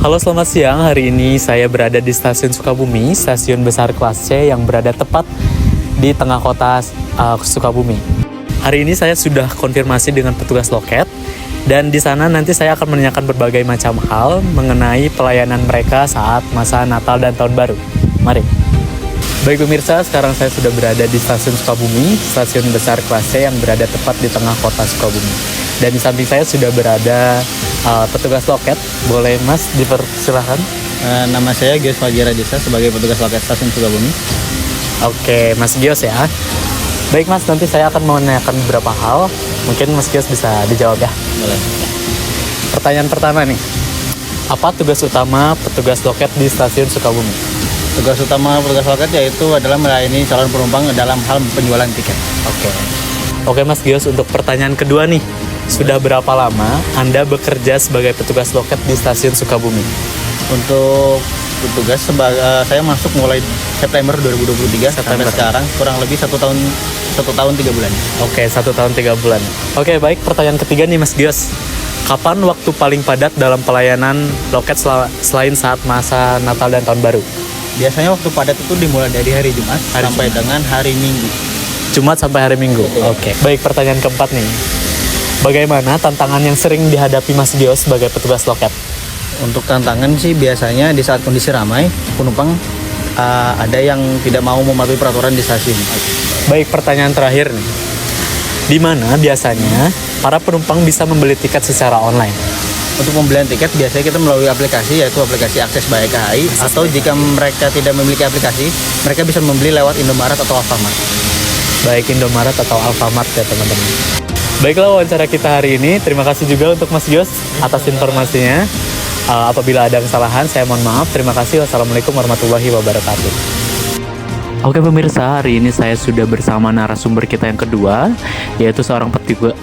Halo, selamat siang. Hari ini saya berada di stasiun Sukabumi, stasiun besar kelas C yang berada tepat di tengah kota Sukabumi. Hari ini saya sudah konfirmasi dengan petugas loket, dan di sana nanti saya akan menanyakan berbagai macam hal mengenai pelayanan mereka saat masa Natal dan Tahun Baru. Mari. Baik pemirsa, sekarang saya sudah berada di stasiun Sukabumi, stasiun besar kelas C yang berada tepat di tengah kota Sukabumi. Dan di samping saya sudah berada petugas loket. Boleh Mas dipersilahkan? Nama saya Gios Fajiradisa sebagai petugas loket stasiun Sukabumi. Oke, Mas Gios ya. Baik Mas, nanti saya akan menanyakan beberapa hal. Mungkin Mas Gios bisa dijawab ya. Boleh. Pertanyaan pertama nih. Apa tugas utama petugas loket di stasiun Sukabumi? Tugas utama petugas loket yaitu adalah melayani calon penumpang dalam hal penjualan tiket. Oke Mas Gios, untuk pertanyaan kedua nih. Sudah berapa lama Anda bekerja sebagai petugas loket di stasiun Sukabumi? Untuk petugas saya masuk mulai September 2023 sampai sekarang kurang lebih 1 tahun 3 bulan. Oke, 1 tahun 3 bulan. Oke, baik. Pertanyaan ketiga nih Mas Gios. Kapan waktu paling padat dalam pelayanan loket selain saat masa Natal dan Tahun Baru? Biasanya waktu padat itu dimulai dari hari Jumat sampai dengan hari Minggu. Jumat sampai hari Minggu. Oke. Baik, pertanyaan keempat nih. Bagaimana tantangan yang sering dihadapi Mas Gios sebagai petugas loket? Untuk tantangan sih biasanya di saat kondisi ramai, penumpang ada yang tidak mau mematuhi peraturan di stasiun. Baik, pertanyaan terakhir nih. Di mana biasanya para penumpang bisa membeli tiket secara online? Untuk pembelian tiket biasanya kita melalui aplikasi, yaitu aplikasi Akses by KAI, atau jika mereka tidak memiliki aplikasi, mereka bisa membeli lewat Indomaret atau Alfamart. Baik, Indomaret atau Alfamart ya teman-teman. Baiklah wawancara kita hari ini. Terima kasih juga untuk Mas Gios atas informasinya. Apabila ada kesalahan, saya mohon maaf. Terima kasih. Wassalamualaikum warahmatullahi wabarakatuh. Oke pemirsa, hari ini saya sudah bersama narasumber kita yang kedua, yaitu seorang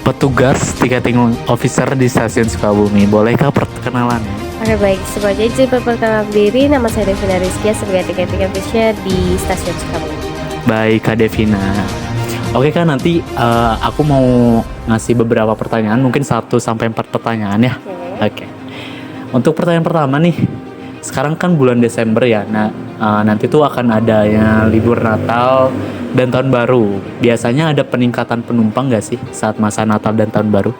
petugas ticketing officer di stasiun Sukabumi. Bolehkah perkenalan? Oke baik, sebagai izin perkenalkan diri, nama saya Devina Rizkia sebagai ticketing officer di stasiun Sukabumi. Baik Kak Devina. Oke Kak, nanti aku mau ngasih beberapa pertanyaan, mungkin 1-4 pertanyaan ya. Oke. Untuk pertanyaan pertama nih, sekarang kan bulan Desember ya. Nah, nanti tuh akan adanya libur Natal dan Tahun Baru. Biasanya ada peningkatan penumpang nggak sih saat masa Natal dan Tahun Baru?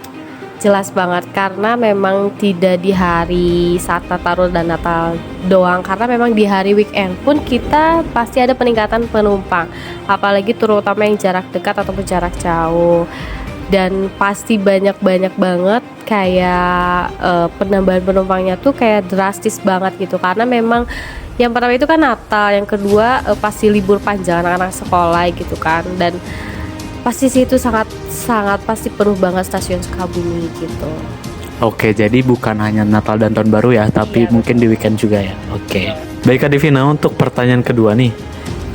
Jelas banget, karena memang tidak di hari saat Natal dan Natal doang, karena memang di hari weekend pun kita pasti ada peningkatan penumpang, apalagi terutama yang jarak dekat ataupun jarak jauh. Dan pasti banyak banget kayak penambahan penumpangnya tuh kayak drastis banget gitu, karena memang yang pertama itu kan Natal, yang kedua pasti libur panjang anak-anak sekolah gitu kan, dan pasti sih itu sangat pasti penuh banget stasiun Sukabumi gitu. Oke, jadi bukan hanya Natal dan Tahun Baru ya, tapi mungkin di weekend juga ya. Oke. Baik Kak Devina, untuk pertanyaan kedua nih.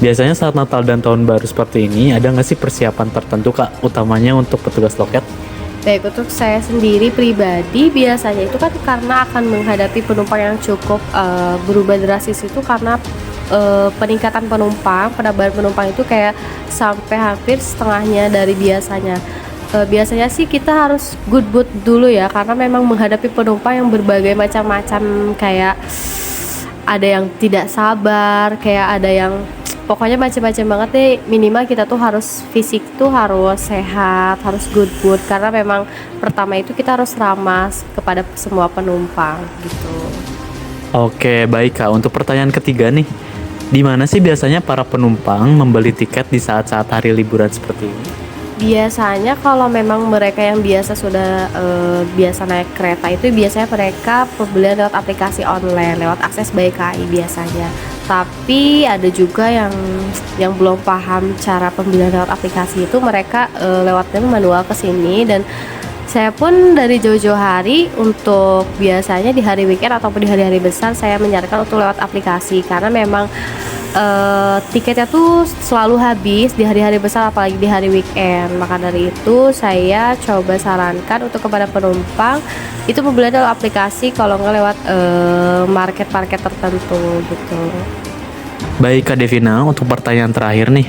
Biasanya saat Natal dan Tahun Baru seperti ini, ada nggak sih persiapan tertentu Kak, utamanya untuk petugas loket? Baik, untuk saya sendiri pribadi biasanya itu kan karena akan menghadapi penumpang yang cukup berubah drastis itu, karena peningkatan penumpang, penambahan penumpang itu kayak sampai hampir setengahnya dari biasanya. Biasanya sih kita harus good mood dulu ya, karena memang menghadapi penumpang yang berbagai macam-macam, kayak ada yang tidak sabar, kayak ada yang pokoknya macam-macam banget deh. Minimal kita tuh harus fisik tuh harus sehat, harus good mood, karena memang pertama itu kita harus ramah kepada semua penumpang gitu. Oke, baik Kak. Untuk pertanyaan ketiga nih. Di mana sih biasanya para penumpang membeli tiket di saat-saat hari liburan seperti ini? Biasanya kalau memang mereka yang biasa biasa naik kereta itu biasanya mereka pembelian lewat aplikasi online, lewat Akses by KAI biasanya. Tapi ada juga yang belum paham cara pembelian lewat aplikasi itu, mereka lewatnya manual ke sini, dan saya pun dari jauh-jauh hari untuk biasanya di hari weekend ataupun di hari-hari besar saya menyarankan untuk lewat aplikasi, karena memang tiketnya tuh selalu habis di hari-hari besar, apalagi di hari weekend. Maka dari itu saya coba sarankan untuk kepada penumpang itu membeli lewat aplikasi, kalau nggak lewat market-market tertentu gitu. Baik Kak Devina, untuk pertanyaan terakhir nih.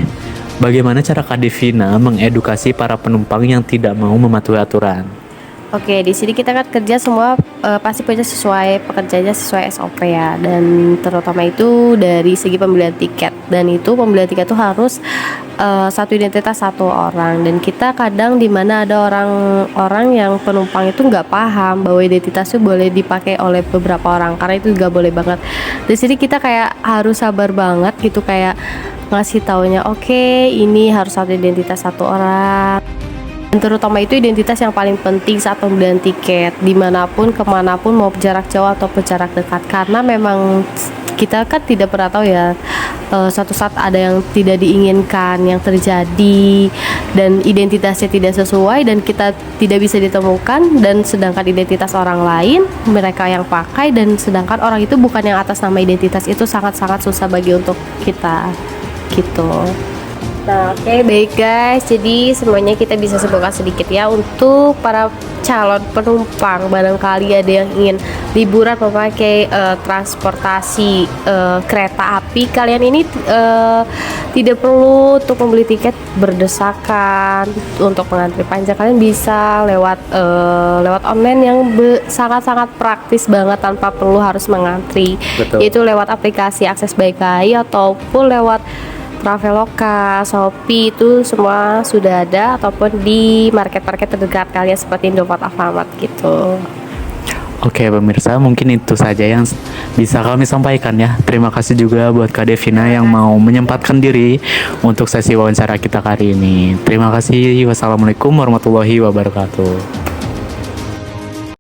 Bagaimana cara Kak Devina mengedukasi para penumpang yang tidak mau mematuhi aturan? Oke, di sini kita kan kerja semua pasti punya sesuai pekerjaannya sesuai SOP ya, dan terutama itu dari segi pembelian tiket. Dan itu pembelian tiket tuh harus satu identitas satu orang, dan kita kadang di mana ada orang-orang yang penumpang itu nggak paham bahwa identitas itu boleh dipakai oleh beberapa orang, karena itu nggak boleh banget. Di sini kita kayak harus sabar banget gitu, kayak ngasih taunya oke, ini harus satu identitas satu orang. Dan terutama itu identitas yang paling penting saat pembelian tiket, dimanapun, kemanapun, mau jarak jauh ataupun jarak dekat. Karena memang kita kan tidak pernah tahu ya, suatu saat ada yang tidak diinginkan yang terjadi, dan identitasnya tidak sesuai dan kita tidak bisa ditemukan, dan sedangkan identitas orang lain mereka yang pakai, dan sedangkan orang itu bukan yang atas nama identitas itu, sangat-sangat susah bagi untuk kita gitu. Nah, oke, baik guys. Jadi semuanya kita bisa sebutkan sedikit ya untuk para calon penumpang. Barangkali ada yang ingin liburan memakai transportasi kereta api, kalian ini tidak perlu untuk membeli tiket berdesakan untuk mengantri panjang. Kalian bisa lewat online yang sangat-sangat praktis banget tanpa perlu harus mengantri. Betul. Yaitu lewat aplikasi Akses by KAI ataupun lewat Traveloka, Shopee, itu semua sudah ada, ataupun di market-market terdekat kalian seperti Indomaret, Alfamart gitu. Oke pemirsa, mungkin itu saja yang bisa kami sampaikan ya. Terima kasih juga buat Kak Devina yang mau menyempatkan diri untuk sesi wawancara kita kali ini. Terima kasih. Wassalamualaikum warahmatullahi wabarakatuh.